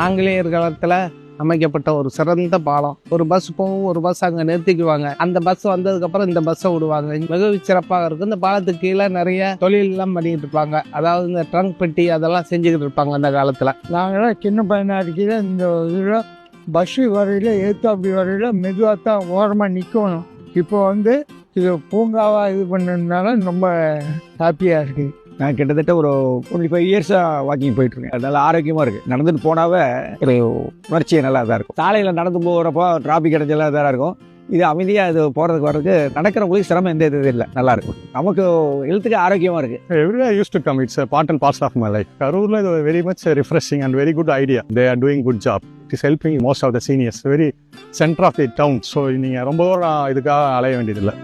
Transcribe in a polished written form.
ஆங்கிலேயர் காலத்தில் அமைக்கப்பட்ட ஒரு சிறந்த பாலம். ஒரு பஸ் போகும், ஒரு பஸ் அங்கே நிறுத்திக்குவாங்க. அந்த பஸ் வந்ததுக்கப்புறம் இந்த பஸ்ஸை விடுவாங்க. மிகவும் சிறப்பாக இருக்கும். இந்த பாலத்துக்கு கீழே நிறைய தொழிலெல்லாம் பண்ணிக்கிட்டு இருப்பாங்க. அதாவது இந்த ட்ரங்க் பெட்டி அதெல்லாம் செஞ்சுக்கிட்டு இருப்பாங்க அந்த காலத்தில். நாங்களாம் சின்ன பையனாக இருக்கையில் இந்த இதில் பஸ்ஸு வரையில் ஏத்தாப்படி வரையில் மெதுவாக தான் ஓரமாக நிற்கணும். இப்போ இது பூங்காவாக இது பண்ணதுனால ரொம்ப ஹாப்பியாக இருக்குது. நான் கிட்டத்தட்ட ஒரு 25 இயர்ஸாக வாக்கிங் போயிட்டுருக்கேன். அது நல்லா ஆரோக்கியமாக இருக்குது. நடந்துட்டு போனாவே ஒரு உணர்ச்சியை நல்லா தான் இருக்கும். சாலையில் நடந்து போகிறப்போ டிராஃபிக் இடைஞ்சலாக இதாக இருக்கும். இது அமைதியாக இது போகிறதுக்கு வர்றதுக்கு நடக்கிறவங்களுக்கு சிரமம் எந்த இது இல்லை, நல்லாயிருக்கும். நமக்கு ஹெல்த்துக்கு ஆரோக்கியமாக இருக்குது. Everywhere I used to come. It's a part and parcel of my life. Karurla is very much refreshing and very good idea. They are doing good job. It is helping most of the seniors. Very center of the town. So நீங்கள் ரொம்ப இதுக்காக அலைய வேண்டியதில்லை.